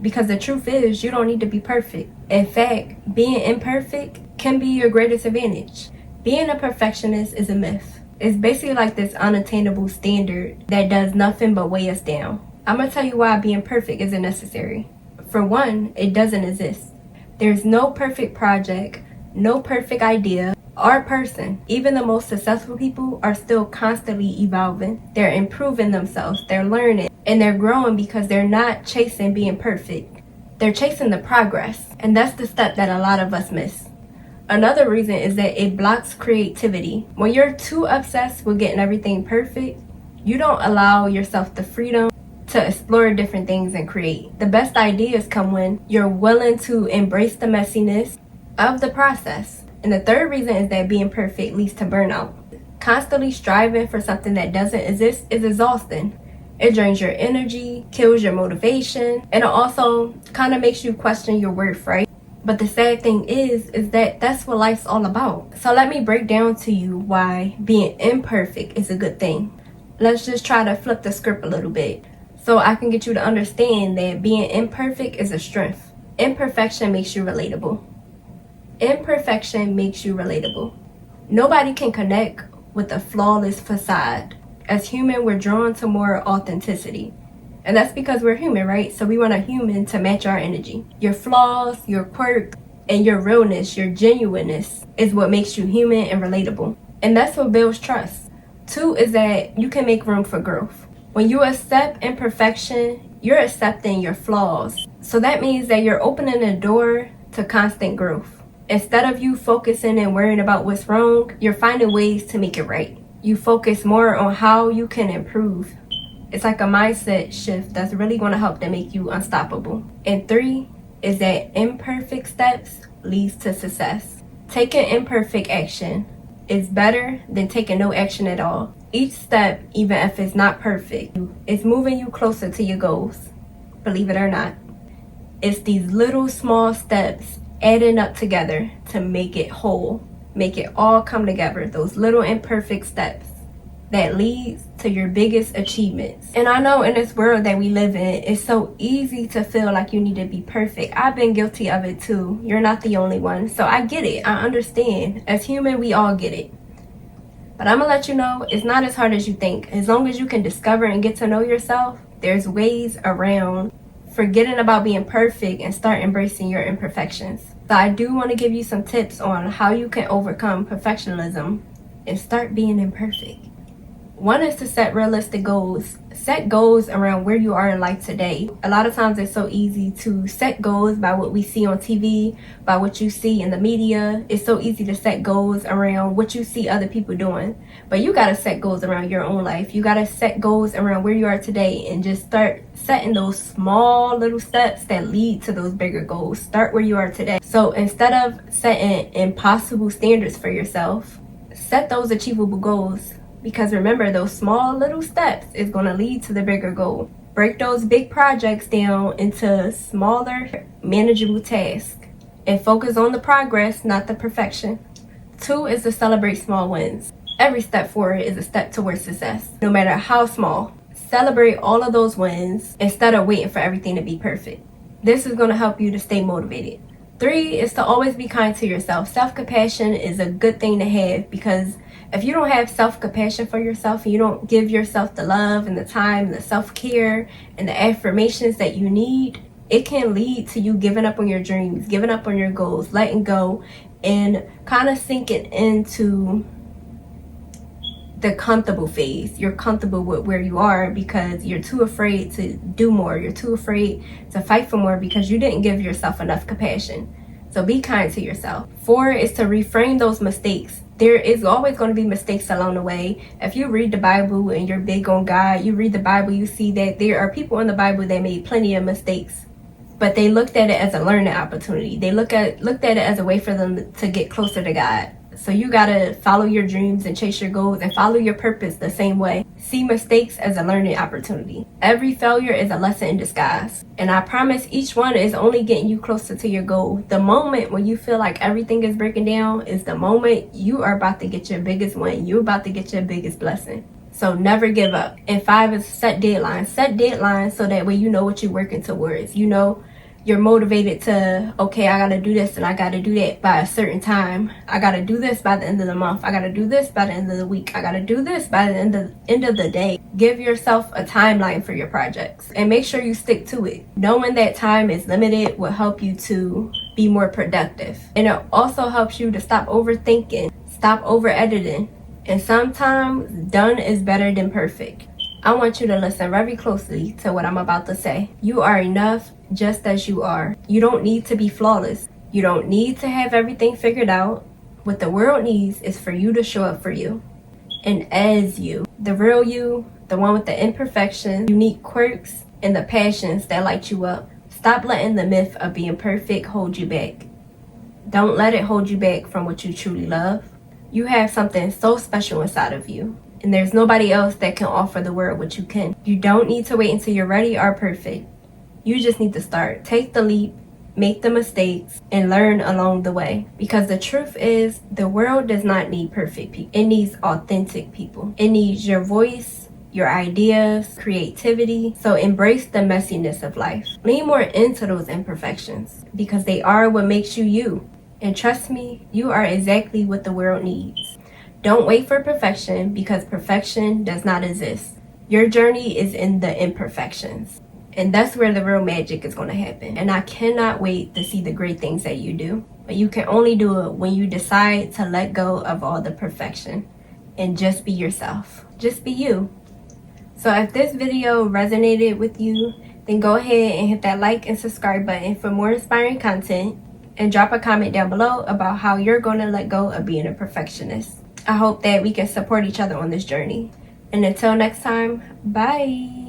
Because the truth is, you don't need to be perfect. In fact, being imperfect can be your greatest advantage. Being a perfectionist is a myth. It's basically like this unattainable standard that does nothing but weigh us down. I'm going to tell you why being perfect isn't necessary. For one, it doesn't exist. There's no perfect project, no perfect idea, or person. Even the most successful people are still constantly evolving. They're improving themselves, they're learning, and they're growing because they're not chasing being perfect. They're chasing the progress, and that's the step that a lot of us miss. Another reason is that it blocks creativity. When you're too obsessed with getting everything perfect, you don't allow yourself the freedom to explore different things and create. The best ideas come when you're willing to embrace the messiness of the process. And the third reason is that being perfect leads to burnout. Constantly striving for something that doesn't exist is exhausting. It drains your energy, kills your motivation, and it also kind of makes you question your worth, right? But the sad thing is that that's what life's all about. So let me break down to you why being imperfect is a good thing. Let's just try to flip the script a little bit so I can get you to understand that being imperfect is a strength. Imperfection makes you relatable. Imperfection makes you relatable. Nobody can connect with a flawless facade. As human, we're drawn to more authenticity. And that's because we're human, right? So we want a human to match our energy. Your flaws, your quirks, and your realness, your genuineness is what makes you human and relatable. And that's what builds trust. 2 is that you can make room for growth. When you accept imperfection, you're accepting your flaws. So that means that you're opening the door to constant growth. Instead of you focusing and worrying about what's wrong, you're finding ways to make it right. You focus more on how you can improve. It's like a mindset shift that's really going to help to make you unstoppable. And 3 is that imperfect steps leads to success. Taking imperfect action is better than taking no action at all. Each step, even if it's not perfect, is moving you closer to your goals. Believe it or not. It's these little small steps adding up together to make it whole, make it all come together. Those little imperfect steps that leads to your biggest achievements. And I know in this world that we live in, it's so easy to feel like you need to be perfect. I've been guilty of it too. You're not the only one. So I get it. I understand. As human, we all get it. But I'm gonna let you know, it's not as hard as you think. As long as you can discover and get to know yourself, there's ways around forgetting about being perfect and start embracing your imperfections. So I do want to give you some tips on how you can overcome perfectionism and start being imperfect. 1 is to set realistic goals. Set goals around where you are in life today. A lot of times it's so easy to set goals by what we see on TV, by what you see in the media. It's so easy to set goals around what you see other people doing. But you got to set goals around your own life. You got to set goals around where you are today and just start setting those small little steps that lead to those bigger goals. Start where you are today. So instead of setting impossible standards for yourself, set those achievable goals. Because remember, those small little steps is going to lead to the bigger goal. Break those big projects down into smaller, manageable tasks. And focus on the progress, not the perfection. 2 is to celebrate small wins. Every step forward is a step towards success, no matter how small. Celebrate all of those wins instead of waiting for everything to be perfect. This is going to help you to stay motivated. 3 is to always be kind to yourself. Self-compassion is a good thing to have, because if you don't have self-compassion for yourself and you don't give yourself the love and the time and the self-care and the affirmations that you need, it can lead to you giving up on your dreams, giving up on your goals, letting go, and kind of sinking into the comfortable phase. You're comfortable with where you are because you're too afraid to do more. You're too afraid to fight for more because you didn't give yourself enough compassion. So be kind to yourself. 4 is to reframe those mistakes. There is always going to be mistakes along the way. If you read the Bible and you're big on God, you read the Bible, you see that there are people in the Bible that made plenty of mistakes, but they looked at it as a learning opportunity. They looked at it as a way for them to get closer to God. So you gotta follow your dreams and chase your goals and follow your purpose the same way. See mistakes as a learning opportunity. Every failure is a lesson in disguise. And I promise each one is only getting you closer to your goal. The moment when you feel like everything is breaking down is the moment you are about to get your biggest win. You're about to get your biggest blessing. So never give up. And 5 is set deadlines. Set deadlines so that way you know what you're working towards. You know You're motivated to, okay, I gotta do this and I gotta do that by a certain time. I gotta do this by the end of the month. I gotta do this by the end of the week. I gotta do this by the end of the day. Give yourself a timeline for your projects and make sure you stick to it. Knowing that time is limited will help you to be more productive. And it also helps you to stop overthinking, stop over editing. And sometimes done is better than perfect. I want you to listen very closely to what I'm about to say. You are enough just as you are. You don't need to be flawless. You don't need to have everything figured out. What the world needs is for you to show up for you. And as you, the real you, the one with the imperfections, unique quirks, and the passions that light you up. Stop letting the myth of being perfect hold you back. Don't let it hold you back from what you truly love. You have something so special inside of you. And there's nobody else that can offer the world what you can. You don't need to wait until you're ready or perfect. You just need to start. Take the leap, make the mistakes, and learn along the way. Because the truth is, the world does not need perfect people. It needs authentic people. It needs your voice, your ideas, creativity. So embrace the messiness of life. Lean more into those imperfections because they are what makes you you. And trust me, you are exactly what the world needs. Don't wait for perfection because perfection does not exist. Your journey is in the imperfections. And that's where the real magic is going to happen. And I cannot wait to see the great things that you do. But you can only do it when you decide to let go of all the perfection and just be yourself. Just be you. So if this video resonated with you, then go ahead and hit that like and subscribe button for more inspiring content. And drop a comment down below about how you're going to let go of being a perfectionist. I hope that we can support each other on this journey. And until next time, bye.